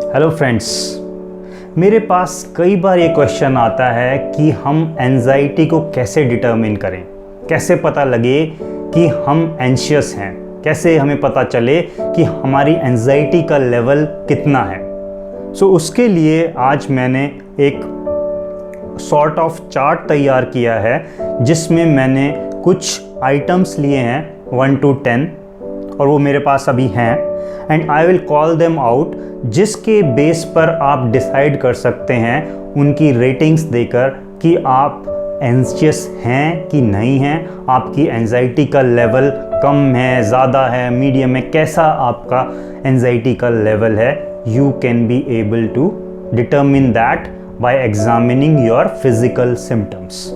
Hello friends, मेरे पास कई बार ये क्वेश्चन आता है कि हम एंजाइटी को कैसे डिटर्मिन करें, कैसे पता लगे कि हम एंशियस हैं, कैसे हमें पता चले कि हमारी एंजाइटी का लेवल कितना है। उसके लिए आज मैंने एक सॉर्ट ऑफ चार्ट तैयार किया है जिसमें मैंने कुछ आइटम्स लिए हैं 1 to 10 और वो मेरे पास अभी हैं and I will call them out, जिसके बेस पर आप डिसाइड कर सकते हैं उनकी रेटिंग्स देकर कि आप एंशियस हैं कि नहीं हैं, आपकी एंजाइटी का लेवल कम है, ज़्यादा है, मीडियम है, कैसा आपका एंजाइटी का लेवल है। You can be able to determine that by examining your physical symptoms.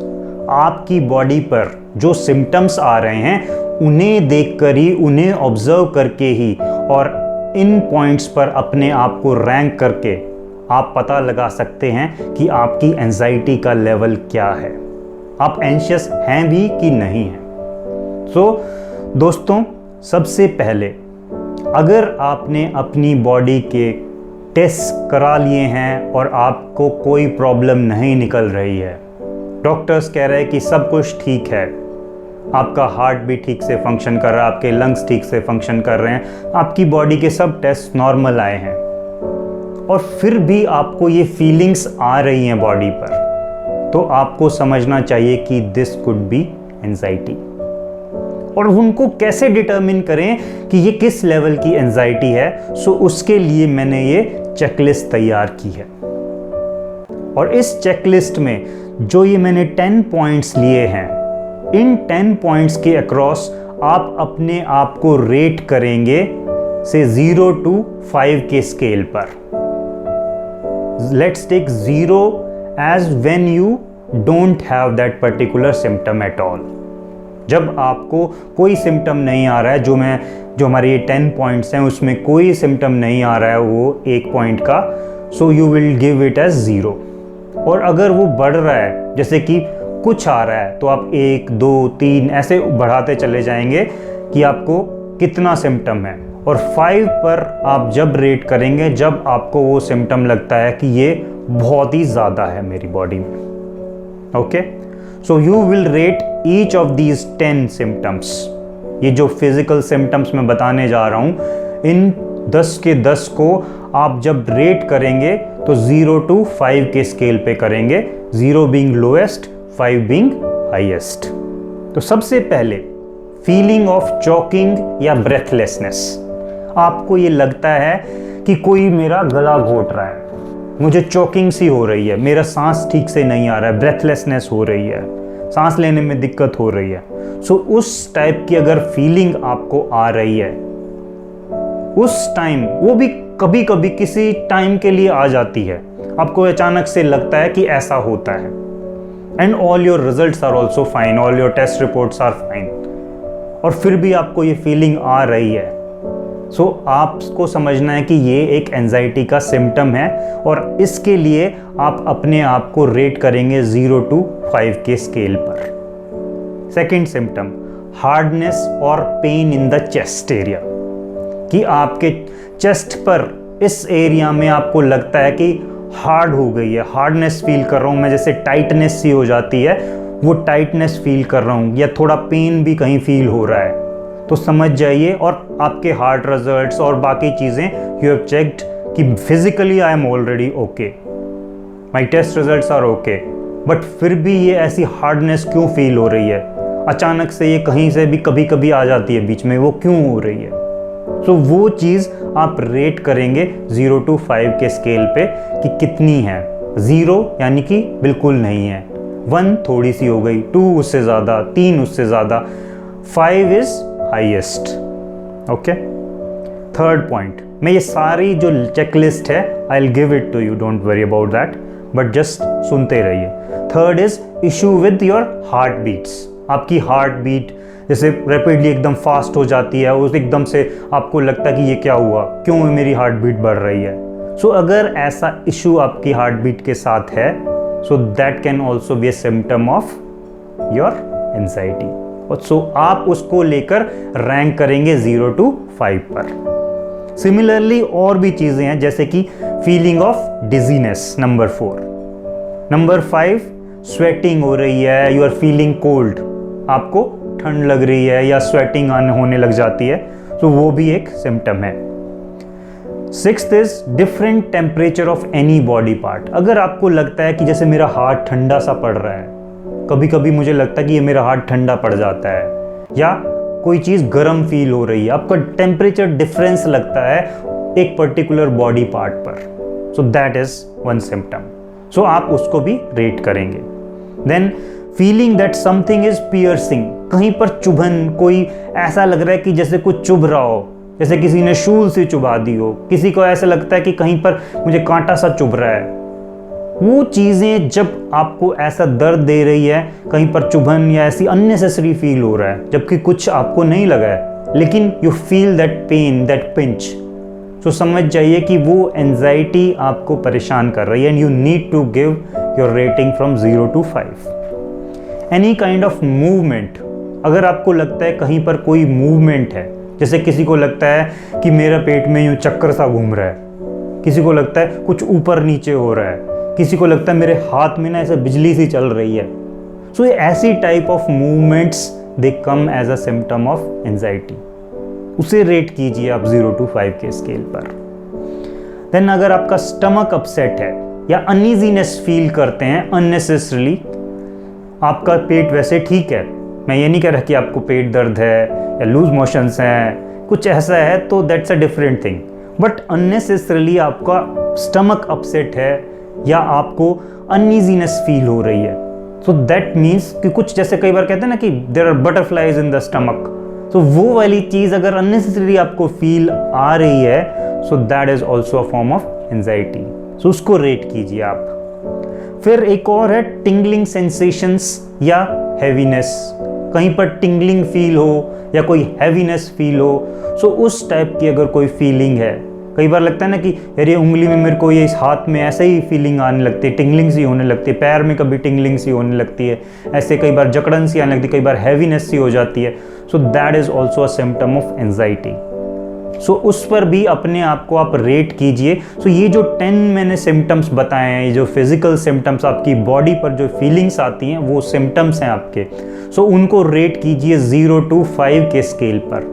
आपकी बॉडी पर जो सिम्टम्स आ रहे हैं उन्हें देखकर ही, उन्हें ऑब्जर्व करके ही और इन पॉइंट्स पर अपने आप को रैंक करके आप पता लगा सकते हैं कि आपकी एंजाइटी का लेवल क्या है, आप एंशियस हैं भी कि नहीं हैं। दोस्तों, सबसे पहले अगर आपने अपनी बॉडी के टेस्ट करा लिए हैं और आपको कोई प्रॉब्लम नहीं निकल रही है, डॉक्टर्स कह रहे हैं कि सब कुछ ठीक है, आपका हार्ट भी ठीक से फंक्शन कर रहा है, आपके लंग्स ठीक से फंक्शन कर रहे हैं, आपकी बॉडी के सब टेस्ट नॉर्मल आए हैं और फिर भी आपको ये फीलिंग्स आ रही हैं बॉडी पर, तो आपको समझना चाहिए कि दिस कुड बी एंजाइटी। और उनको कैसे डिटर्मिन करें कि ये किस लेवल की एंजाइटी है, उसके लिए मैंने ये चेकलिस्ट तैयार की है। और इस चेकलिस्ट में जो ये मैंने 10 पॉइंट्स लिए हैं, इन 10 पॉइंट्स के अक्रॉस आप अपने आप को रेट करेंगे से 0 to 5 के स्केल पर। Let's take 0 as when you don't have that particular symptom at all. जब आपको कोई सिम्टम नहीं आ रहा है, जो हमारे ये 10 पॉइंट्स हैं उसमें कोई सिम्टम नहीं आ रहा है वो 1 पॉइंट का, so you will give it as 0। और अगर वो बढ़ रहा है, जैसे कि कुछ आ रहा है, तो आप 1, 2, 3 ऐसे बढ़ाते चले जाएंगे कि आपको कितना सिम्टम है। और 5 पर आप जब रेट करेंगे जब आपको वो सिम्टम लगता है कि ये बहुत ही ज़्यादा है मेरी बॉडी में। Okay, so you will rate each of these 10 symptoms. ये जो फिजिकल सिम्टम्स मैं बताने जा रहा हूँ, इन 10 के 10 को आप जब रेट करेंगे तो 0 to 5 के स्केल पे करेंगे, 0 बीइंग लोएस्ट, 5 बीइंग हाईएस्ट। तो सबसे पहले फीलिंग ऑफ चॉकिंग या ब्रेथलेसनेस। आपको ये लगता है कि कोई मेरा गला घोट रहा है, मुझे चॉकिंग सी हो रही है, मेरा सांस ठीक से नहीं आ रहा है, ब्रेथलेसनेस हो रही है, सांस लेने में दिक्कत हो रही है। उस टाइप की अगर फीलिंग आपको आ रही है, उस टाइम, वो भी कभी कभी किसी टाइम के लिए आ जाती है, आपको अचानक से लगता है कि ऐसा होता है, and all your results are also fine, all your test reports are fine, और फिर भी आपको ये फीलिंग आ रही है, आपको समझना है कि ये एक एंजाइटी का सिम्टम है और इसके लिए आप अपने आप को रेट करेंगे 0 to 5 के स्केल पर। सेकेंड सिम्टम, हार्डनेस और pain in the chest area, कि आपके चेस्ट पर इस एरिया में आपको लगता है कि हार्ड हो गई है, हार्डनेस फील कर रहा हूँ मैं, जैसे टाइटनेस सी हो जाती है, वो टाइटनेस फील कर रहा हूँ, या थोड़ा पेन भी कहीं फील हो रहा है, तो समझ जाइए। और आपके हार्ट रिजल्ट्स और बाकी चीज़ें यू हैव चेक्ड कि physically I am already okay, my test results are okay, but फिर भी ये ऐसी हार्डनेस क्यों फील हो रही है, अचानक से ये कहीं से भी कभी कभी आ जाती है बीच में, वो क्यों हो रही है। वो चीज़ आप रेट करेंगे 0 to 5 के स्केल पे कि कितनी है। 0 यानी कि बिल्कुल नहीं है, 1 थोड़ी सी हो गई, 2 उससे ज़्यादा, 3 उससे ज़्यादा, 5 is highest. Okay, third point, मैं ये सारी जो चेकलिस्ट है I will give it to you, don't worry about that, but just सुनते रहिए। Third is issue with your heart beats. आपकी हार्ट बीट जैसे रैपिडली एकदम फास्ट हो जाती है, उस एकदम से आपको लगता है कि ये क्या हुआ, क्यों मेरी हार्ट बीट बढ़ रही है। अगर ऐसा इशू आपकी हार्ट बीट के साथ है, that can also be A symptom of your anxiety. आप उसको लेकर रैंक करेंगे 0 to 5 पर। सिमिलरली और भी चीज़ें हैं, जैसे कि feeling of dizziness, number 4। Number 5, sweating हो रही है, यू आर फीलिंग कोल्ड, आपको ठंड लग रही है या स्वेटिंग होने लग जाती है, तो वो भी एक सिम्टम है। 6th is different temperature of any body part. अगर आपको लगता है कि जैसे मेरा हाथ ठंडा सा पड़ रहा है, कभी कभी मुझे लगता है कि ये मेरा हाथ ठंडा पड़ जाता है, या कोई चीज़ गर्म फील हो रही है, आपका टेम्परेचर डिफरेंस लगता है एक पर्टिकुलर बॉडी पार्ट पर, so that is one symptom. So आप उसको भी रेट करेंगे। Then feeling that something is piercing, कहीं पर चुभन, कोई ऐसा लग रहा है कि जैसे कुछ चुभ रहा हो, जैसे किसी ने शूल से चुभा दी हो, किसी को ऐसा लगता है कि कहीं पर मुझे कांटा सा चुभ रहा है। वो चीज़ें जब आपको ऐसा दर्द दे रही है, कहीं पर चुभन या ऐसी अननेसेसरी फील हो रहा है, जबकि कुछ आपको नहीं लगा है, लेकिन you feel that pain, that pinch, तो समझ जाइए कि वो एंजाइटी आपको परेशान कर रही है, and you need to give your rating from 0 to 5। Any kind of movement, अगर आपको लगता है कहीं पर कोई मूवमेंट है, जैसे किसी को लगता है कि मेरा पेट में यूँ चक्कर सा घूम रहा है, किसी को लगता है कुछ ऊपर नीचे हो रहा है, किसी को लगता है मेरे हाथ में ना ऐसे बिजली सी चल रही है, सो ऐसी type of movements they come as a symptom of anxiety. उसे रेट कीजिए आप 0 to 5 के स्केल पर। देन अगर आपका स्टमक अपसेट है या अनईजीनेस फील करते हैं अननेसेसरली, आपका पेट वैसे ठीक है, मैं ये नहीं कह रहा कि आपको पेट दर्द है या लूज मोशंस हैं, कुछ ऐसा है तो that's a different thing, but unnecessarily आपका स्टमक अपसेट है या आपको अनईजीनेस फील हो रही है, सो दैट मीन्स कि कुछ, जैसे कई बार कहते हैं ना कि there are butterflies in the stomach, तो वो वाली चीज़ अगर अननेसेसरी आपको फील आ रही है, so that is also a form of anxiety, so उसको रेट कीजिए आप। फिर एक और है टिंगलिंग सेंसेशंस या हैवीनेस, कहीं पर टिंगलिंग फील हो या कोई हैवीनेस फील हो, सो उस टाइप की अगर कोई फीलिंग है, कई बार लगता है ना कि यार ये उंगली में मेरे को, ये इस हाथ में ऐसे ही फीलिंग आने लगती है, टिंगलिंग सी होने लगती है, पैर में कभी टिंगलिंग सी होने लगती है, ऐसे कई बार जकड़न सी आने लगती है, कई बार हैवीनेस सी हो जाती है, so that is also a symptom of anxiety. So उस पर भी अपने आप को आप रेट कीजिए। सो ये जो 10 मैंने सिम्टम्स बताए हैं, ये जो फिजिकल सिम्टम्स, आपकी बॉडी पर जो फीलिंग्स आती हैं वो सिम्टम्स हैं आपके, सो उनको रेट कीजिए 0 to 5 के स्केल पर।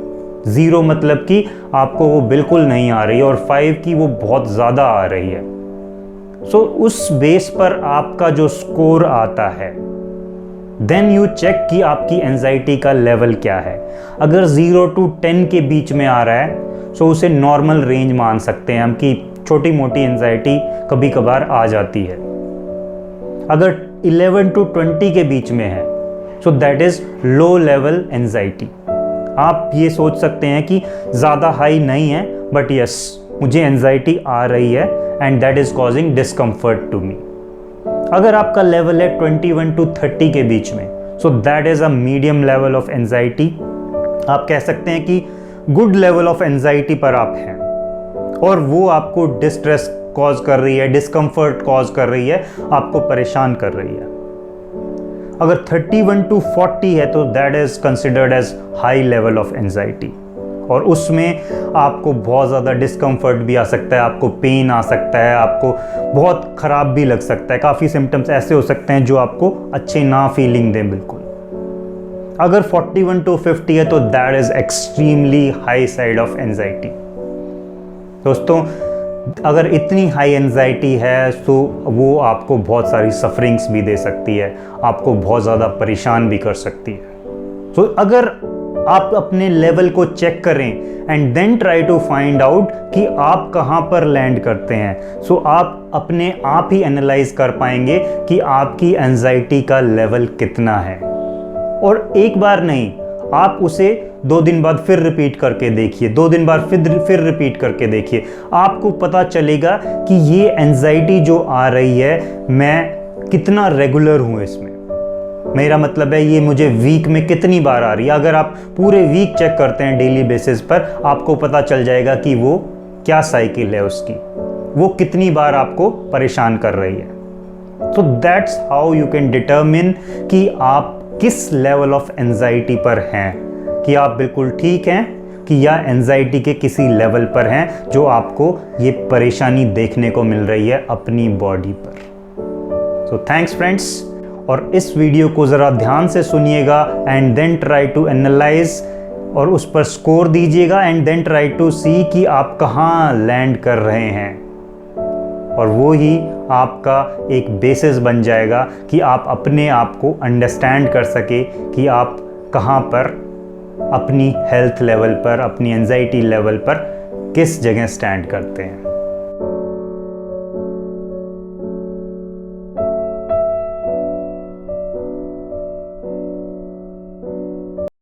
0 मतलब कि आपको वो बिल्कुल नहीं आ रही है, और 5 की वो बहुत ज़्यादा आ रही है। सो उस बेस पर आपका जो स्कोर आता है, देन यू चेक कि आपकी एंजाइटी का लेवल क्या है। अगर 0 to 10 के बीच में आ रहा है, सो उसे नॉर्मल रेंज मान सकते हैं हम कि छोटी मोटी एंजाइटी कभी कभार आ जाती है। अगर 11 to 20 के बीच में है, so that is low level anxiety. आप ये सोच सकते हैं कि ज़्यादा हाई नहीं है, बट यस मुझे एंजाइटी आ रही है and that is causing discomfort to me. अगर आपका लेवल है 21 to 30 के बीच में, सो that is a medium level of anxiety. आप कह सकते हैं कि गुड लेवल ऑफ एंजाइटी पर आप हैं, और वो आपको डिस्ट्रेस कॉज कर रही है, डिस्कम्फर्ट कॉज कर रही है, आपको परेशान कर रही है। अगर 31 to 40 है तो that is considered as high level of anxiety, और उसमें आपको बहुत ज़्यादा डिस्कम्फर्ट भी आ सकता है, आपको पेन आ सकता है, आपको बहुत ख़राब भी लग सकता है, काफ़ी सिम्टम्स ऐसे हो सकते हैं जो आपको अच्छे ना फीलिंग दें बिल्कुल। अगर 41 to 50 है तो that is extremely high side of anxiety. दोस्तों, अगर इतनी हाई एंजाइटी है तो वो आपको बहुत सारी सफरिंग्स भी दे सकती है, आपको बहुत ज़्यादा परेशान भी कर सकती है। तो अगर आप अपने लेवल को चेक करें and then try to find out कि आप कहाँ पर लैंड करते हैं, सो आप अपने आप ही एनालाइज कर पाएंगे कि आपकी एंजाइटी का लेवल कितना है। और एक बार नहीं, आप उसे 2 दिन बाद फिर रिपीट करके देखिए, 2 दिन बाद फिर रिपीट करके देखिए, आपको पता चलेगा कि ये एंजाइटी जो आ रही है, मैं कितना रेगुलर हूँ इसमें। मेरा मतलब है ये मुझे वीक में कितनी बार आ रही है। अगर आप पूरे वीक चेक करते हैं डेली बेसिस पर, आपको पता चल जाएगा कि वो क्या साइकिल है उसकी, वो कितनी बार आपको परेशान कर रही है। तो that's how you can determine कि आप किस लेवल ऑफ एंजाइटी पर हैं, कि आप बिल्कुल ठीक हैं, कि या एंजाइटी के किसी लेवल पर हैं जो आपको ये परेशानी देखने को मिल रही है अपनी बॉडी पर। सो थैंक्स फ्रेंड्स, और इस वीडियो को ज़रा ध्यान से सुनिएगा and then try to analyse और उस पर स्कोर दीजिएगा and then try to see कि आप कहाँ लैंड कर रहे हैं, और वो ही आपका एक बेसिस बन जाएगा कि आप अपने आप को अंडरस्टैंड कर सके कि आप कहाँ पर अपनी हेल्थ लेवल पर, अपनी एंजाइटी लेवल पर किस जगह स्टैंड करते हैं।